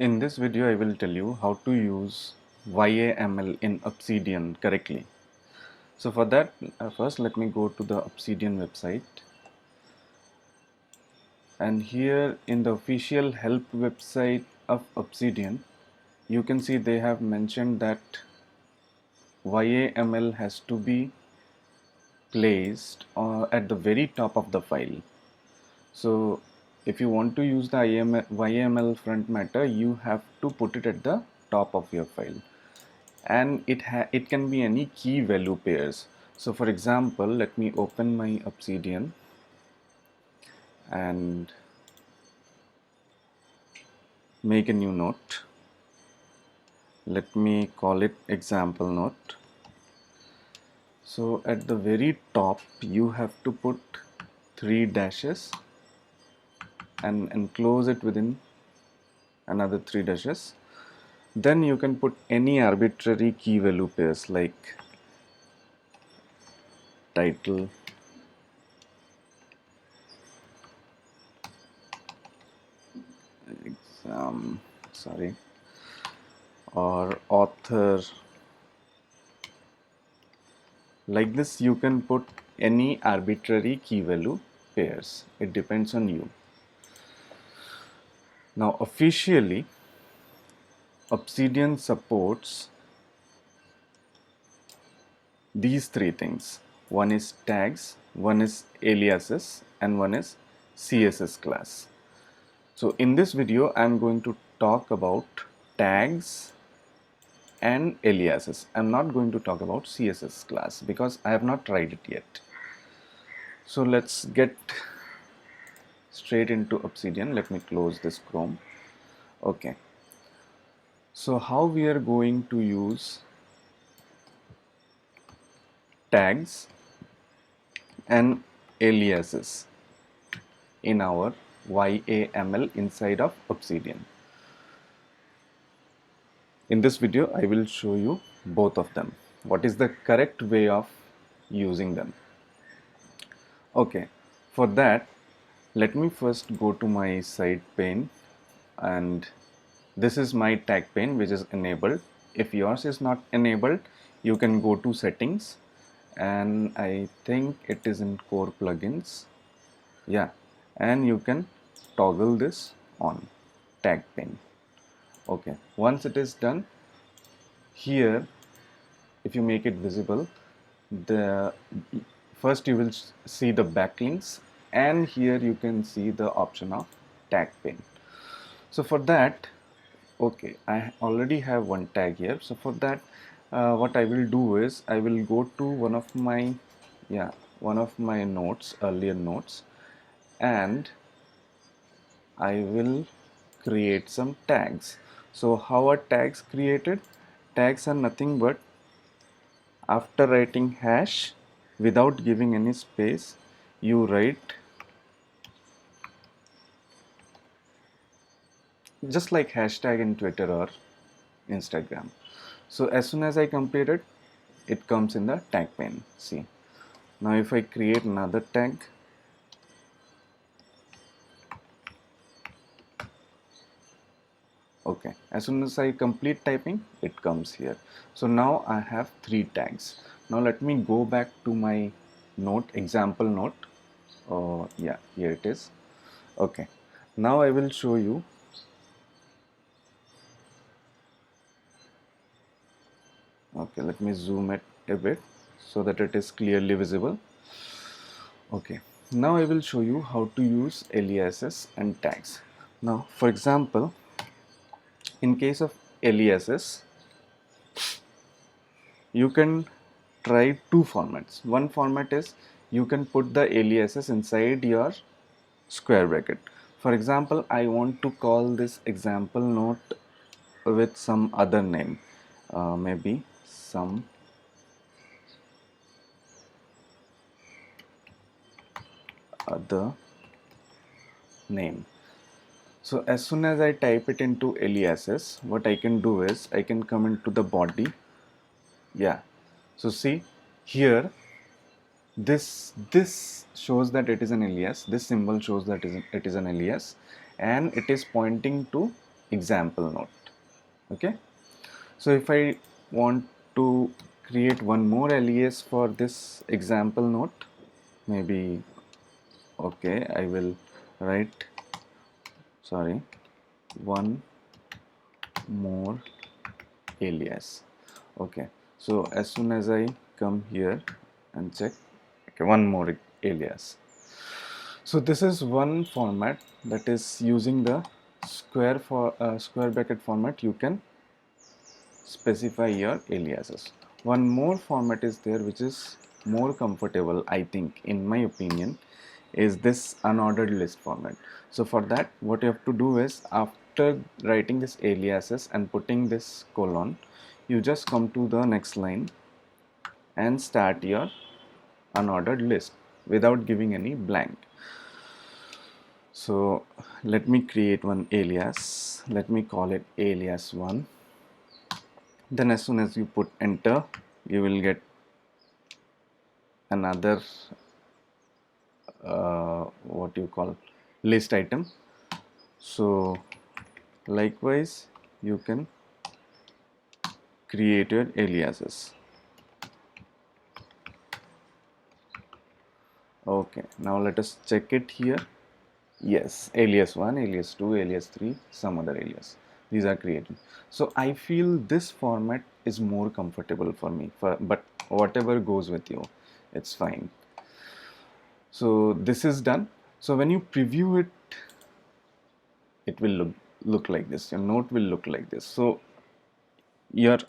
In this video, I will tell you how to use YAML in Obsidian correctly. So for that, first let me go to the Obsidian website. And here in the official help website of Obsidian, you can see they have mentioned that YAML has to be placed at the very top of the file. So if you want to use the YAML front matter, you have to put it at the top of your file. And it can be any key value pairs. So for example, let me open my Obsidian and make a new note. Let me call it example note. So at the very top you have to put 3 dashes and enclose it within another 3 dashes. Then you can put any arbitrary key value pairs like title, or author. Like this, you can put any arbitrary key value pairs. It depends on you. Now officially, Obsidian supports these three things. One is tags, one is aliases, and one is CSS class. So in this video, I am going to talk about tags and aliases. I am not going to talk about CSS class because I have not tried it yet. So let's get straight into Obsidian. Let me close this Chrome. Okay. So how we are going to use tags and aliases in our YAML inside of Obsidian. In this video, I will show you both of them. What is the correct way of using them? Okay, for that, let me first go to my site pane, and this is my tag pane which is enabled. If yours is not enabled, you can go to settings, and I think it is in core plugins. Yeah, and you can toggle this on tag pane. Okay, once it is done, here if you make it visible, the first you will see the backlinks, and here you can see the option of tag pane. So for that, okay, I already have one tag here. So for that, what I will do is I will go to one of my notes, earlier notes, and I will create some tags. So how are tags created? Tags are nothing but after writing hash without giving any space, you write just like hashtag in Twitter or Instagram. So as soon as I complete it, it comes in the tag pane. See, now if I create another tag, okay, as soon as I complete typing, it comes here. So now I have 3 tags. Now let me go back to my note, example note. Oh yeah, here it is. Okay, now I will show you. Okay, let me zoom it a bit so that it is clearly visible. Okay, now I will show you how to use aliases and tags. Now for example, in case of aliases, you can try two formats. One format is you can put the aliases inside your square bracket. For example, I want to call this example note with some other name, maybe some other name. So as soon as I type it into aliases, what I can do is I can come into the body. Yeah, so see here, this shows that it is an alias. This symbol shows that it is an alias, and it is pointing to example note. Okay, so if I want to create one more alias for this example note, maybe, okay, I will write, sorry, one more alias. Okay, so as soon as I come here and check, okay, one more alias. So this is one format, that is using the square bracket format. You can specify your aliases. One more format is there which is more comfortable, I think, in my opinion, is this unordered list format. So for that, what you have to do is, after writing this aliases and putting this colon, you just come to the next line and start your unordered list without giving any blank. So let me create one alias. Let me call it alias1. Then as soon as you put enter, you will get another what you call list item. So likewise, you can create your aliases. Okay, now let us check it here. Yes, alias 1, alias 2, alias 3, some other alias. These are created. So I feel this format is more comfortable for me, but whatever goes with you, it's fine. So this is done. So when you preview it, it will look like this. Your note will look like this. So your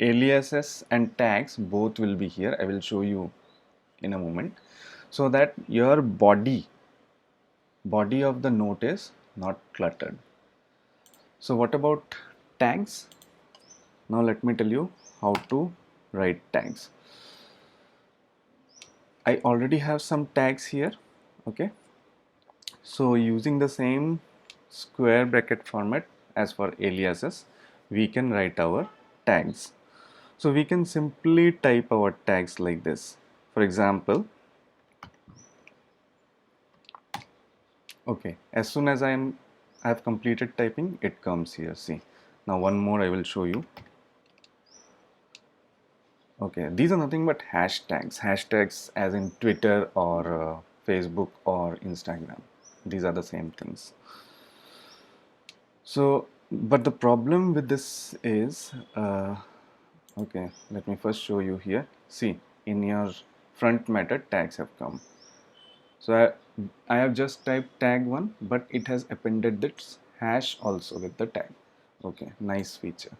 aliases and tags both will be here. I will show you in a moment, so that your body of the note is not cluttered. So what about tags? Now let me tell you how to write tags. I already have some tags here. Okay, so using the same square bracket format as for aliases, we can write our tags. So we can simply type our tags like this. For example, okay, as soon as I have completed typing, it comes here. See, now one more I will show you. Okay, these are nothing but hashtags as in Twitter or Facebook or Instagram. These are the same things. So but the problem with this is okay, let me first show you here. See, in your front meta, tags have come. So I have just typed tag 1, but it has appended this hash also with the tag. Okay, nice feature.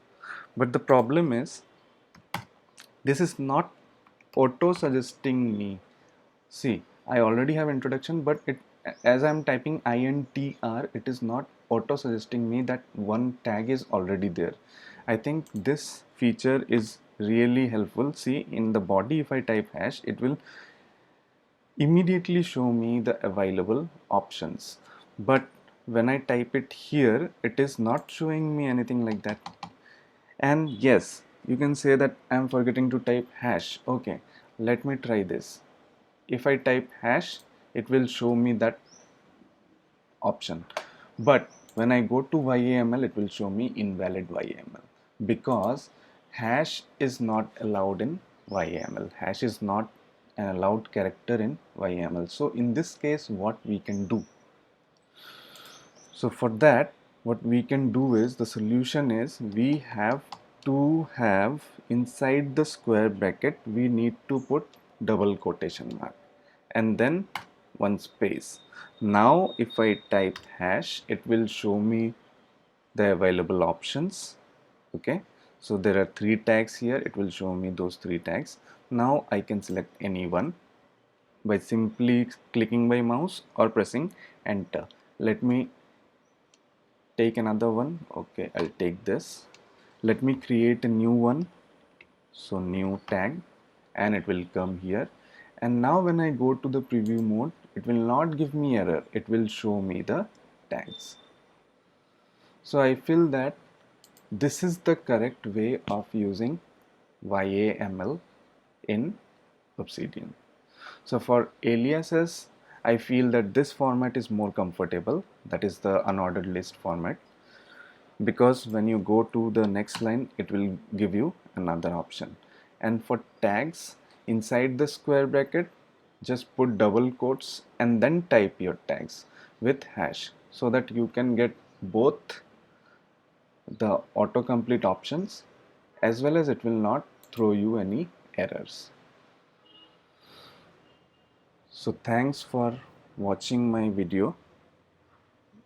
But the problem is, this is not auto suggesting me. See, I already have introduction, but it, as I'm typing INTR, it is not auto suggesting me that one tag is already there. I think this feature is really helpful. See, in the body, if I type hash, it will immediately show me the available options. But when I type it here, it is not showing me anything like that. And yes, you can say that I'm forgetting to type hash. Okay, let me try this. If I type hash, it will show me that option. But when I go to YAML, it will show me invalid YAML, because hash is not allowed in YAML. Hash is not an allowed character in YAML. So in this case, what we can do? So for that, what we can do is, the solution is, we have to have inside the square bracket, we need to put double quotation mark and then one space. Now if I type hash, it will show me the available options. Okay, so there are 3 tags here. It will show me those 3 tags. Now I can select any one by simply clicking by mouse or pressing enter. Let me take another one. Okay, I'll take this. Let me create a new one. So new tag, and it will come here. And now when I go to the preview mode, it will not give me error. It will show me the tags. So I feel that this is the correct way of using YAML in Obsidian. So for aliases, I feel that this format is more comfortable. That is the unordered list format. because when you go to the next line it will give you another option. And for tags, inside the square bracket just put double quotes and then type your tags with hash so that you can get both the autocomplete options as well as it will not throw you any errors. So thanks for watching my video.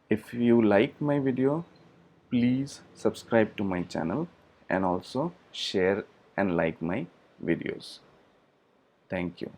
If you like my video, please subscribe to my channel and also share and like my videos. Thank you.